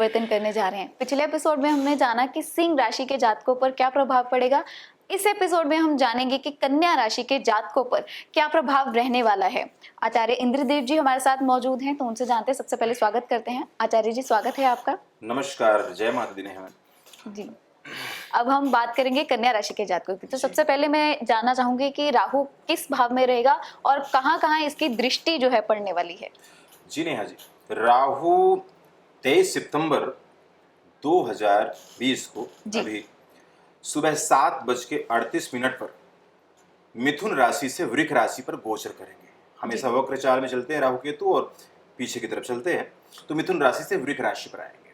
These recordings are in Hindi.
परिवर्तन करने जा रहे हैं। पिछले एपिसोड में हमने जाना कि सिंह राशि के जातकों पर क्या प्रभाव पड़ेगा। इस एपिसोड में हम जानेंगे कि कन्या राशि के जातकों पर क्या प्रभाव रहने वाला है। आचार्य इंद्रदेव जी हमारे साथ मौजूद हैं, तो उनसे जानते हैं। सबसे पहले स्वागत करते हैं आचार्य जी, स्वागत है आपका। नमस्कार, जय माता दी। जी, अब हम बात करेंगे कन्या राशि के जातकों की। तो सबसे पहले मैं जानना चाहूंगी कि राहु किस भाव में रहेगा और कहाँ-कहाँ इसकी दृष्टि जो है पड़ने वाली है। जी नेहा जी, राहु 23 सितंबर 2020 को अभी सुबह 7:38 पर मिथुन राशि से वृक राशि पर गोचर करेंगे। हमेशा वक्र चाल में चलते हैं राहु केतु और पीछे की तरफ चलते हैं, तो मिथुन राशि से वृक राशि पर आएंगे।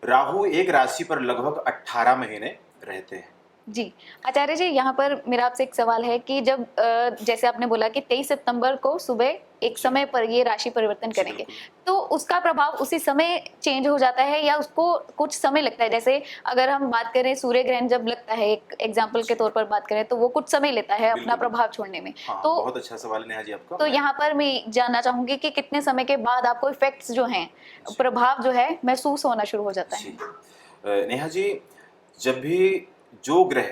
राहु एक राशि पर लगभग 18 महीने रहते हैं। जी आचार्य जी, यहाँ पर मेरा आपसे एक सवाल है कि जब जैसे आपने बोला कि 23 सितंबर को सुबह एक समय पर ये राशि परिवर्तन करेंगे, तो उसका प्रभाव उसी समय चेंज हो जाता है या उसको कुछ समय लगता है? जैसे अगर हम बात करें सूर्य ग्रहण जब लगता है, एक एग्जाम्पल के तौर पर बात करें, तो वो कुछ समय लेता है अपना प्रभाव छोड़ने में। हाँ, तो बहुत अच्छा सवाल है नेहा जी आपका। तो यहाँ पर मैं जानना चाहूंगी कि कितने समय के बाद आपको इफेक्ट्स जो हैं, प्रभाव जो है महसूस होना शुरू हो जाता है? नेहा जी, जब भी जो ग्रह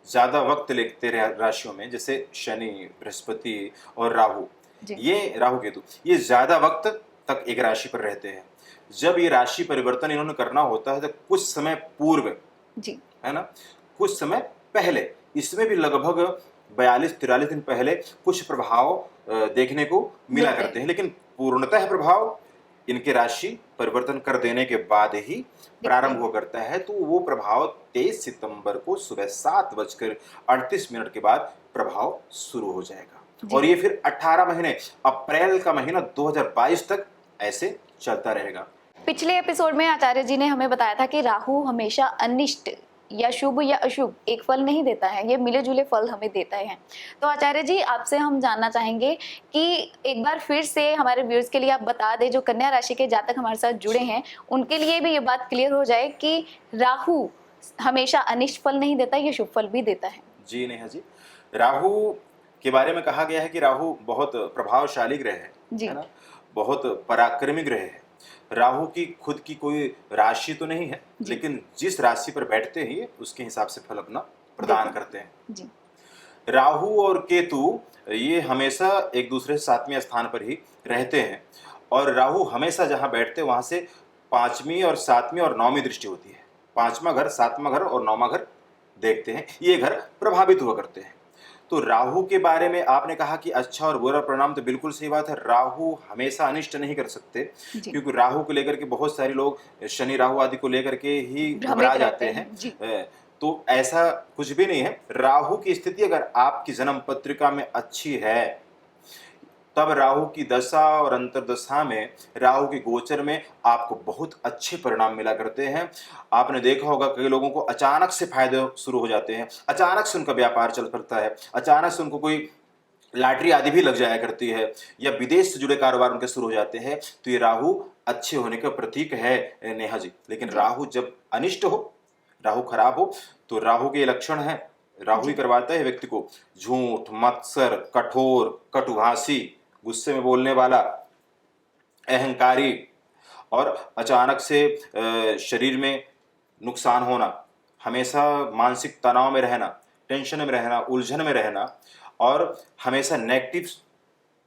ज्यादा वक्त लेते राशियों में, जैसे शनि, बृहस्पति और राहु, ये राहु केतु, ये ज्यादा वक्त तक एक राशि पर रहते हैं। जब ये राशि परिवर्तन इन्होंने करना होता है तो कुछ समय पूर्व, है ना, कुछ समय पहले, इसमें भी लगभग 42-43 दिन पहले कुछ प्रभाव देखने को मिला करते हैं, लेकिन पूर्णतः प्रभाव इनके राशि परिवर्तन कर देने के बाद ही प्रारंभ हुआ करता है। तो वो प्रभाव 23 सितंबर को सुबह 7:38 के बाद प्रभाव शुरू हो जाएगा और ये फिर 18 महीने, अप्रैल का महीना 2022 तक ऐसे चलता रहेगा। पिछले एपिसोड में आचार्य जी ने हमें बताया था कि राहु हमेशा अनिष्ट या शुभ या अशुभ एक फल नहीं देता है, ये मिले जुले फल हमें देता है। तो आचार्य जी, आपसे हम जानना चाहेंगे कि एक बार फिर से हमारे व्यूअर्स के लिए आप बता दें, जो कन्या राशि के जातक हमारे साथ जुड़े हैं उनके लिए भी ये बात क्लियर हो जाए कि राहु हमेशा अनिष्ट फल नहीं देता, ये शुभ फल भी देता है। जी नेहा जी, राहु के बारे में कहा गया है कि राहु बहुत प्रभावशाली ग्रह है ना, बहुत पराक्रमी ग्रह है। राहु की खुद की कोई राशि तो नहीं है, लेकिन जिस राशि पर बैठते हैं उसके हिसाब से फल अपना प्रदान करते हैं। राहु और केतु ये हमेशा एक दूसरे से 7वें स्थान पर ही रहते हैं और राहु हमेशा जहां बैठते हैं वहां से 5वीं और 7वीं और 9वीं दृष्टि होती है। 5वां घर, 7वां घर और 9वां घर देखते हैं, ये घर प्रभावित हुआ करते हैं। तो राहु के बारे में आपने कहा कि अच्छा और बुरा परिणाम, तो बिल्कुल सही बात है। राहु हमेशा अनिष्ट नहीं कर सकते, क्योंकि राहु को लेकर के बहुत सारे लोग शनि राहु आदि को लेकर के ही घबरा जाते हैं। तो ऐसा कुछ भी नहीं है। राहु की स्थिति अगर आपकी जन्म पत्रिका में अच्छी है, तब राहु की दशा और अंतर्दशा में, राहु के गोचर में आपको बहुत अच्छे परिणाम मिला करते हैं। आपने देखा होगा कई लोगों को अचानक से फायदे शुरू हो जाते हैं, अचानक से उनका व्यापार चल पड़ता है, अचानक से उनको कोई लॉटरी आदि भी लग जाया करती है, या विदेश से जुड़े कारोबार उनके शुरू हो जाते हैं। तो ये राहु अच्छे होने का प्रतीक है नेहा जी। लेकिन राहु जब अनिष्ट हो, राहु खराब हो, तो राहु के लक्षण है, राहु ही करवाता है व्यक्ति को झूठ, मत्सर, कठोर, कटुभाषी, गुस्से में बोलने वाला, अहंकारी, और अचानक से शरीर में नुकसान होना, हमेशा मानसिक तनाव में रहना, टेंशन में रहना, उलझन में रहना, और हमेशा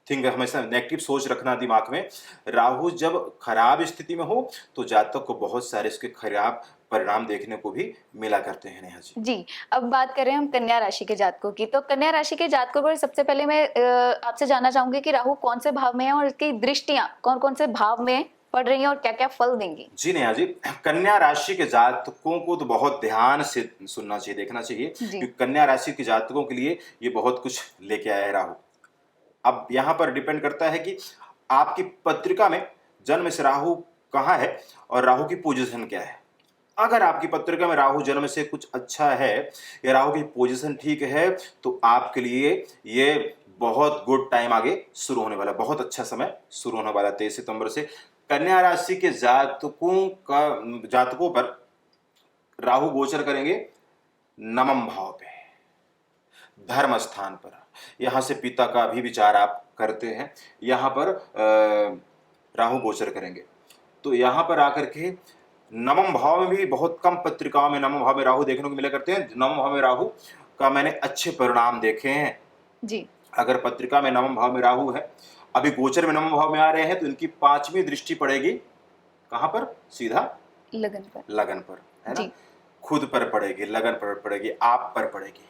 हमेशा नेगेटिव सोच रखना दिमाग में। राहु जब खराब स्थिति में हो तो जातक को बहुत सारे इसके खराब परिणाम देखने को भी मिला करते हैं नेहा जी। जी, अब बात करें हम कन्या राशि के जातकों की। तो कन्या राशि के जातकों पर सबसे पहले मैं आपसे जानना चाहूंगी कि राहु कौन से भाव में है और इसकी दृष्टियां कौन कौन से भाव में पड़ रही हैं और क्या क्या फल देंगी। जी नेहा जी, कन्या राशि के जातकों को तो बहुत ध्यान से सुनना चाहिए, देखना चाहिए, क्योंकि कन्या राशि के जातकों के लिए ये बहुत कुछ लेके आया है राहु। अब यहाँ पर डिपेंड करता है कि आपकी पत्रिका में जन्म से राहु कहाँ है और राहु की पोजीशन क्या है। अगर आपकी पत्रिका में राहु जन्म से कुछ अच्छा है या राहु की पोजीशन ठीक है, तो आपके लिए ये बहुत गुड टाइम आगे शुरू होने वाला, बहुत अच्छा समय शुरू होने वाला 23 सितंबर से। कन्या राशि के जातकों पर राहु गोचर करेंगे नवम भाव पे, धर्म स्थान पर। यहाँ से पिता का भी विचार आप करते हैं, यहाँ पर राहु गोचर करेंगे। तो यहाँ पर आकर के नवम भाव में भी बहुत कम पत्रिकाओं में नवम भाव में राहु देखने को मिला करते हैं। नवम भाव में राहु का मैंने अच्छे परिणाम देखे हैं। जी। अगर पत्रिका में नवम भाव में राहु है, अभी गोचर में नवम भाव में आ रहे हैं, तो इनकी 5वीं दृष्टि पड़ेगी कहाँ पर? सीधा लगन पर। लगन पर, है ना? जी। खुद पर पड़ेगी, लगन पर पड़ेगी, आप पर पड़ेगी।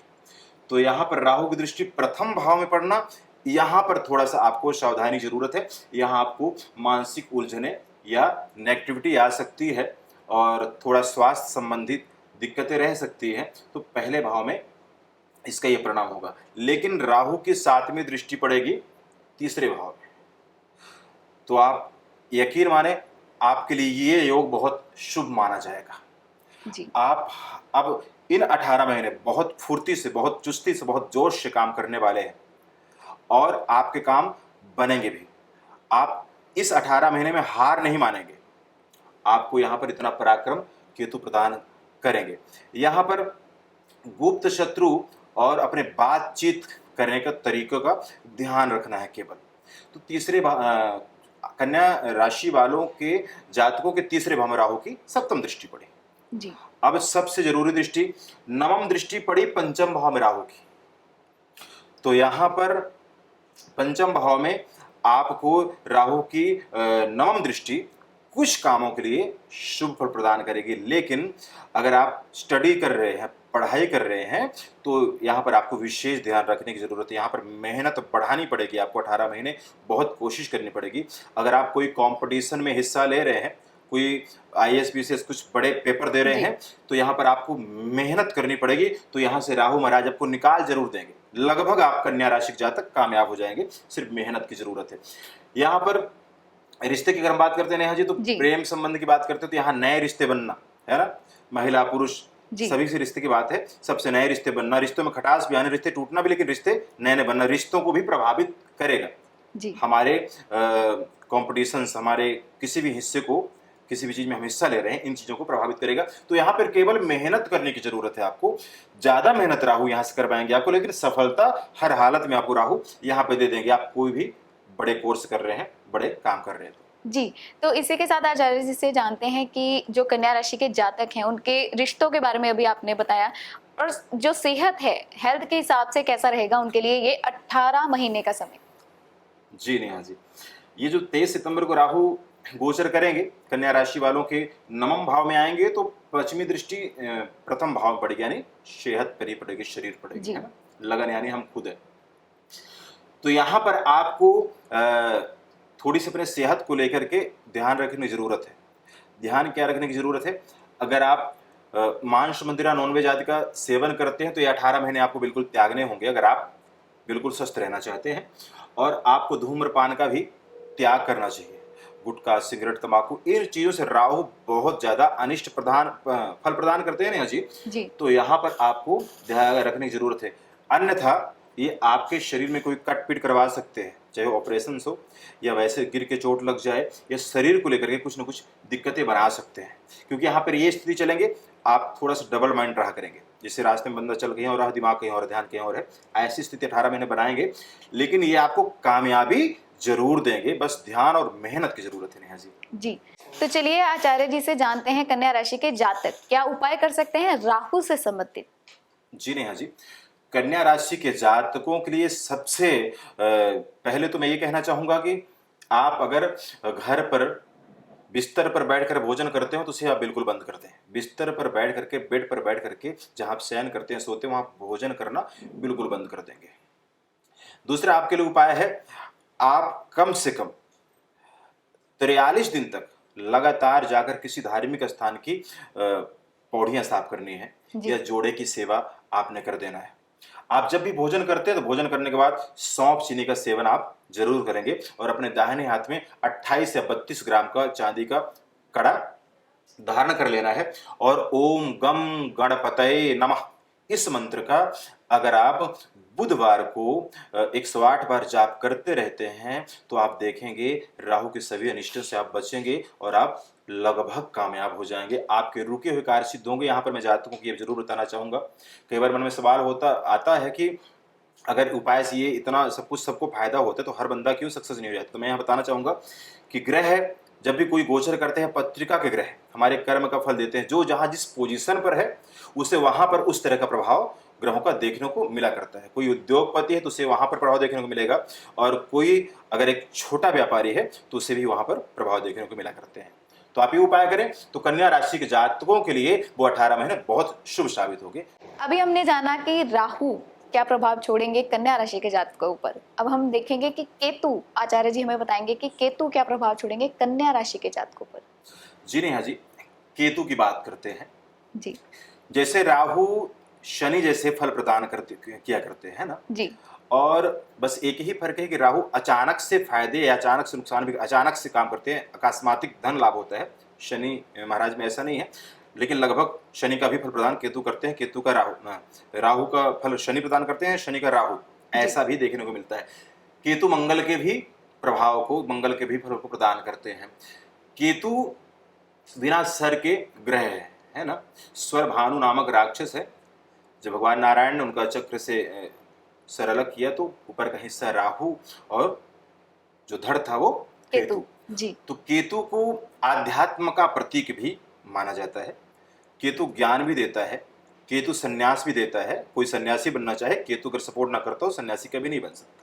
तो यहाँ पर राहु की दृष्टि प्रथम भाव में पड़ना, यहाँ पर थोड़ा सा आपको सावधानी जरूरत है। यहाँ आपको मानसिक उलझने या नेगेटिविटी आ सकती है और थोड़ा स्वास्थ्य संबंधित दिक्कतें रह सकती हैं। तो पहले भाव में इसका ये परिणाम होगा। लेकिन राहु की 7वीं दृष्टि पड़ेगी तीसरे भाव में, तो आप यकीन माने आपके लिए ये योग बहुत शुभ माना जाएगा। जी। आप अब इन 18 महीने बहुत फुर्ती से, बहुत चुस्ती से, बहुत जोश से काम करने वाले हैं और आपके काम बनेंगे भी। आप इस 18 महीने में हार नहीं मानेंगे। आपको यहाँ पर इतना पराक्रम केतु प्रदान करेंगे। यहाँ पर गुप्त शत्रु और अपने बातचीत करने का तरीकों का ध्यान रखना है केवल। तो कन्या राशि वालों के जातकों के तीसरे भाव में राहु की 7वीं दृष्टि पड़ी। जी। अब सबसे जरूरी दृष्टि 9वीं दृष्टि पड़ी पंचम भाव में राहु की। तो यहाँ पर पंचम भाव में आपको राहु की 9वीं दृष्टि कुछ कामों के लिए शुभ फल प्रदान करेगी। लेकिन अगर आप स्टडी कर रहे हैं, पढ़ाई कर रहे हैं, तो यहाँ पर आपको विशेष ध्यान रखने की जरूरत है। यहाँ पर मेहनत बढ़ानी पड़ेगी आपको। 18 महीने बहुत कोशिश करनी पड़ेगी। अगर आप कोई कंपटीशन में हिस्सा ले रहे हैं, कोई IAS BCS कुछ बड़े पेपर दे रहे हैं, तो यहाँ पर आपको मेहनत करनी पड़ेगी। तो यहाँ से राहु महाराज आपको निकाल जरूर देंगे। लगभग आप कन्या राशि जातक कामयाब हो जाएंगे, सिर्फ मेहनत की जरूरत है। यहाँ पर रिश्ते की अगर हम बात करते हैं नेहा जी, तो प्रेम संबंध की बात करते हैं, तो यहाँ नए रिश्ते बनना, है ना? महिला पुरुष सभी से रिश्ते की बात है। सबसे नए रिश्ते बनना, रिश्तों में खटास भी आने, रिश्ते टूटना भी, लेकिन रिश्ते नए नए बनना रिश्तों को भी प्रभावित करेगा। जी। हमारे कॉम्पिटिशन्स, हमारे किसी भी हिस्से को, किसी भी चीज में हम हिस्सा ले रहे हैं, इन चीजों को प्रभावित करेगा। तो यहाँ पर केवल मेहनत करने की जरूरत है आपको। ज्यादा मेहनत राहु यहाँ से कर पाएंगे आपको, लेकिन सफलता हर हालत में आपको राहु यहाँ पे दे देंगे। आप कोई भी बड़े कोर्स कर रहे हैं, बड़े काम कर रहे हैं जी। तो इसी के साथ आचार्य जी से जानते हैं कि जो कन्या राशि के जातक हैं, उनके रिश्तों के बारे में अभी आपने बताया, और जो सेहत है, हेल्थ के हिसाब से कैसा रहेगा उनके लिए ये 18 महीने का समय? जी नेहा जी, ये जो 23 सितंबर को राहु गोचर करेंगे, कन्या राशि वालों के 9वें भाव में आएंगे, तो 5वीं दृष्टि प्रथम भाव में पड़ेगी, यानी सेहत पर ही पड़ेगी, शरीर पड़ेगी, है ना? लगन यानी हम खुद है। तो यहाँ पर आपको थोड़ी सी अपने सेहत को लेकर के ध्यान रखने की जरूरत है। ध्यान क्या रखने की जरूरत है? अगर आप मांस मंदिरा नॉनवेज आदि का सेवन करते हैं, तो ये 18 महीने आपको बिल्कुल त्यागने होंगे, अगर आप बिल्कुल स्वस्थ रहना चाहते हैं। और आपको धूम्रपान का भी त्याग करना चाहिए। गुटखा, सिगरेट, तंबाकू, इन चीजों से राहु बहुत ज्यादा अनिष्ट फल प्रदान करते हैं ना जी। तो यहाँ पर आपको ध्यान रखने की जरूरत है। अन्यथा ये आपके शरीर में कोई कट पीट करवा सकते हैं, चाहे ऑपरेशन हो या वैसे गिर के चोट लग जाए, या शरीर को लेकर के कुछ न कुछ दिक्कतें बना सकते हैं। क्योंकि यहाँ पर ये स्थिति चलेंगे, आप थोड़ा सा डबल माइंड रहा करेंगे। जैसे रास्ते में बंदा चल कहीं और रहा, दिमाग कहीं और, ध्यान कहीं और है, ऐसी स्थिति 18 महीने बनाएंगे। लेकिन ये आपको कामयाबी जरूर देंगे, बस ध्यान और मेहनत की जरूरत है नेहा जी। जी। तो चलिए आचार्य जी से जानते हैं, कन्या राशि के जातक क्या उपाय कर सकते हैं राहु से संबंधित? जी नेहा जी, कन्या राशि के जातकों के लिए सबसे पहले तो मैं ये कहना चाहूंगा कि आप अगर घर पर बिस्तर पर बैठकर भोजन करते हो, तो उसे आप बिल्कुल बंद कर दें। बिस्तर पर बैठ करके, बेड पर बैठ करके जहां आप शयन करते हैं, सोते हैं, वहां भोजन करना बिल्कुल बंद कर देंगे। दूसरा आपके लिए उपाय है, आप कम से कम 43 दिन तक लगातार जाकर किसी धार्मिक स्थान की पौड़ियां साफ करनी है, या जोड़े की सेवा आपने कर देना है। आप जब भी भोजन करते हैं, तो भोजन करने के बाद सौंफ चीनी का सेवन आप जरूर करेंगे, और अपने दाहिने हाथ में 28 या 32 ग्राम का चांदी का कड़ा धारण कर लेना है, और ओम गम गणपतये नमः इस मंत्र का अगर आप बुधवार को 108 बार जाप करते रहते हैं, तो आप देखेंगे राहु के सभी अनिष्टों से आप बचेंगे और आप लगभग कामयाब हो जाएंगे। आपके रुके हुए कार्य सिद्ध होंगे। यहाँ पर मैं जातकों को ये जरूर बताना चाहूंगा, कई बार मन में सवाल आता है कि अगर उपाय से ये इतना सब कुछ सबको फायदा होता है, तो हर बंदा क्यों सक्सेस नहीं हो जाता? तो मैं यहाँ बताना चाहूंगा कि ग्रह जब भी कोई गोचर करते हैं पत्रिका के ग्रह हमारे कर्म का फल देते हैं, जो जहाँ जिस पोजीशन पर है उसे वहाँ पर उस तरह का प्रभाव ग्रहों का देखने को मिला करता है। कोई उद्योगपति है तो उसे वहाँ पर प्रभाव देखने को मिलेगा, और कोई अगर एक छोटा व्यापारी है तो उसे भी वहाँ पर प्रभाव देखने को मिला करते हैं। तो आप ये उपाय करें तो कन्या राशि के जातकों के लिए वो 18 महीने बहुत शुभ साबित होंगे। अभी हमने जाना कि राहु क्या प्रभाव छोड़ेंगे कन्या राशि के जातकों के ऊपर। अब हम देखेंगे कि केतु, आचार्य जी हमें बताएंगे कि केतु क्या प्रभाव छोड़ेंगे कन्या राशि के जातकों पर। जी नेहा जी, केतु की बात करते हैं। जी जैसे राहु शनि जैसे फल प्रदान किया करते हैं ना जी और बस एक ही फर्क है कि राहु अचानक से फायदे या अचानक से नुकसान भी, अचानक से काम करते हैं, अकस्मातिक धन लाभ होता है। शनि महाराज में ऐसा नहीं है, लेकिन लगभग शनि का भी फल प्रदान केतु करते हैं, केतु का राहु का फल शनि प्रदान करते हैं, शनि का राहु, ऐसा भी देखने को मिलता है। केतु मंगल के भी प्रभाव को, मंगल के भी फल को प्रदान करते हैं। केतु बिना सर के ग्रह है ना, स्वर भानु नामक राक्षस है। जब भगवान नारायण ने उनका चक्र से सर अलग किया तो ऊपर का हिस्सा राहु और जो धड़ था वो केतु। जी तो केतु को आध्यात्म का प्रतीक भी माना जाता है। केतु ज्ञान भी देता है, केतु सन्यास भी देता है। कोई सन्यासी बनना चाहे, केतु अगर सपोर्ट ना करता हो सन्यासी कभी नहीं बन सकता।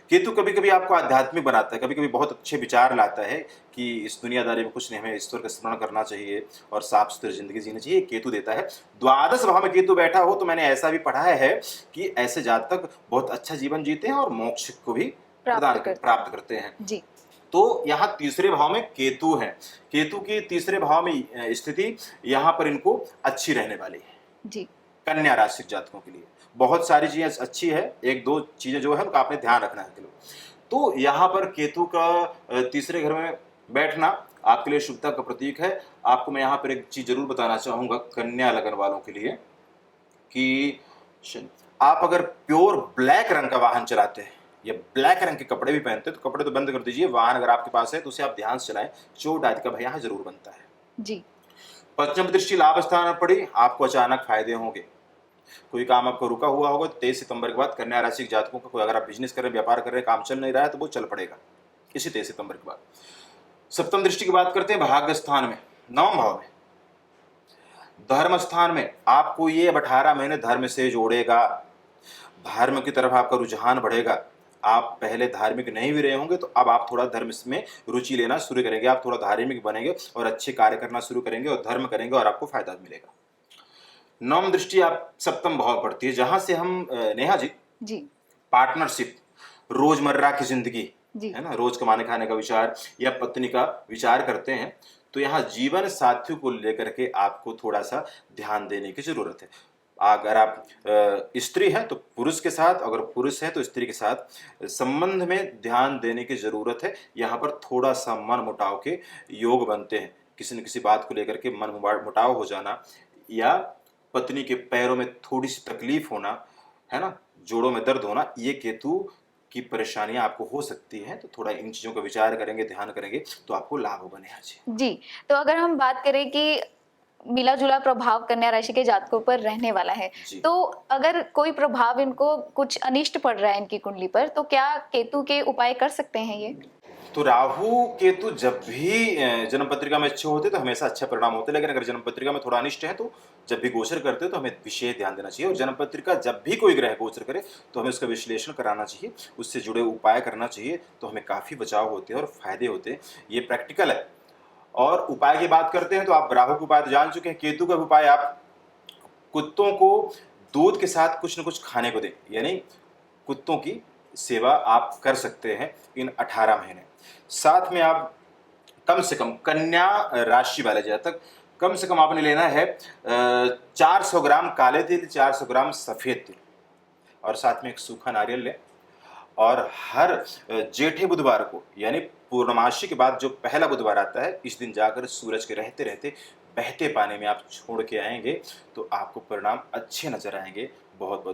केतु कभी कभी आपको आध्यात्मिक बनाता है, कभी कभी बहुत अच्छे विचार लाता है कि इस दुनियादारी में कुछ नहीं, हमें ईश्वर का स्मरण करना चाहिए और साफ सुथरी जिंदगी जीनी चाहिए, केतु देता है। द्वादश भाव में केतु बैठा हो तो मैंने ऐसा भी पढ़ा है कि ऐसे जातक बहुत अच्छा जीवन जीते हैं और मोक्ष को भी प्राप्त करते हैं। जी तो यहाँ तीसरे भाव में केतु है, केतु की तीसरे भाव में स्थिति यहाँ पर इनको अच्छी रहने वाली है। जी कन्या राशि जातकों के लिए बहुत सारी चीजें अच्छी है, एक दो चीजें जो है उनका आपने ध्यान रखना है। तो यहाँ पर केतु का तीसरे घर में बैठना आपके लिए शुभता का प्रतीक है। आपको मैं यहाँ पर एक चीज जरूर बताना चाहूंगा कन्या लगन वालों के लिए कि आप अगर प्योर ब्लैक रंग का वाहन चलाते हैं या ब्लैक रंग के कपड़े भी पहनते हैं तो कपड़े तो बंद कर दीजिए, वाहन अगर आपके पास है तो उसे आप ध्यान से चलाएं, चोट आदि का भय यहाँ जरूर बनता है। जी पंचम दृष्टि लाभ स्थान पर पड़ी, आपको अचानक फायदे होंगे। कोई काम आपको रुका हुआ होगा 23 सितंबर के बाद कन्या राशि के जातकों का, कोई अगर आप बिजनेस कर रहे हैं, व्यापार कर रहे हैं, काम चल नहीं रहा है तो वो चल पड़ेगा इसी 23 सितंबर के बाद। सप्तम दृष्टि की बात करते हैं भाग्य स्थान में, नवम भाव में, धर्म स्थान में। आपको ये 18 महीने धर्म से जोड़ेगा, धर्म की तरफ आपका रुझान बढ़ेगा। आप पहले धार्मिक नहीं भी रहे होंगे तो अब आप थोड़ा धर्म में रुचि लेना शुरू करेंगे, आप थोड़ा धार्मिक बनेंगे और अच्छे कार्य करना शुरू करेंगे और धर्म करेंगे और आपको फायदा मिलेगा। नवम दृष्टि आप सप्तम भाव पड़ती है, जहां से हम नेहा जी पार्टनरशिप, रोजमर्रा की जिंदगी है ना, रोज कमाने खाने का विचार या पत्नी का विचार करते हैं तो यहाँ जीवन साथियों को लेकर के आपको थोड़ा सा ध्यान देने की जरूरत है। अगर आप स्त्री हैं तो पुरुष के साथ, अगर पुरुष है तो स्त्री के साथ संबंध में ध्यान देने की जरूरत है। यहाँ पर थोड़ा सा मन मुटाव के योग बनते हैं, किसी न किसी बात को लेकर के मन मुटाव हो जाना या पत्नी के पैरों में थोड़ी सी तकलीफ होना है ना, जोड़ों में दर्द होना, ये केतु की परेशानियां आपको हो सकती हैं। तो थोड़ा इन चीजों का विचार करेंगे, ध्यान करेंगे तो आपको लाभ होगा नेहा जी। तो अगर हम बात करें कि मिला जुला प्रभाव कन्या राशि के जातकों पर रहने वाला है, तो अगर कोई प्रभाव इनको कुछ अनिष्ट पड़ रहा है इनकी कुंडली पर, तो क्या केतु के उपाय कर सकते हैं ये? तो राहु केतु जब भी जन्म पत्रिका में अच्छे होते तो हमेशा अच्छा परिणाम होते, लेकिन अगर जन्म पत्रिका में थोड़ा अनिष्ट है तो जब भी गोचर करते हो तो हमें विशेष ध्यान देना चाहिए। और जन्म पत्रिका जब भी कोई ग्रह गोचर करे तो हमें उसका विश्लेषण कराना चाहिए, उससे जुड़े उपाय करना चाहिए, तो हमें काफ़ी बचाव होते हैं और फायदे होते हैं। ये प्रैक्टिकल है। और उपाय की बात करते हैं तो आप राहु के उपाय तो जान चुके हैं। केतु का उपाय आप कुत्तों को दूध के साथ कुछ न कुछ खाने को दें, यानी कुत्तों की सेवा आप कर सकते हैं इन 18 महीने। साथ में आप कम से कम कन्या राशि वाले जातक कम से कम आपने लेना है 400 ग्राम काले तिल, 400 ग्राम सफ़ेद तिल और साथ में एक सूखा नारियल लें। और हर जेठे बुधवार को यानी पूर्णमासी के बाद जो पहला बुधवार आता है, इस दिन जाकर सूरज के रहते रहते बहते पानी में आप छोड़ के आएंगे तो आपको परिणाम अच्छे नजर आएंगे। बहुत बहुत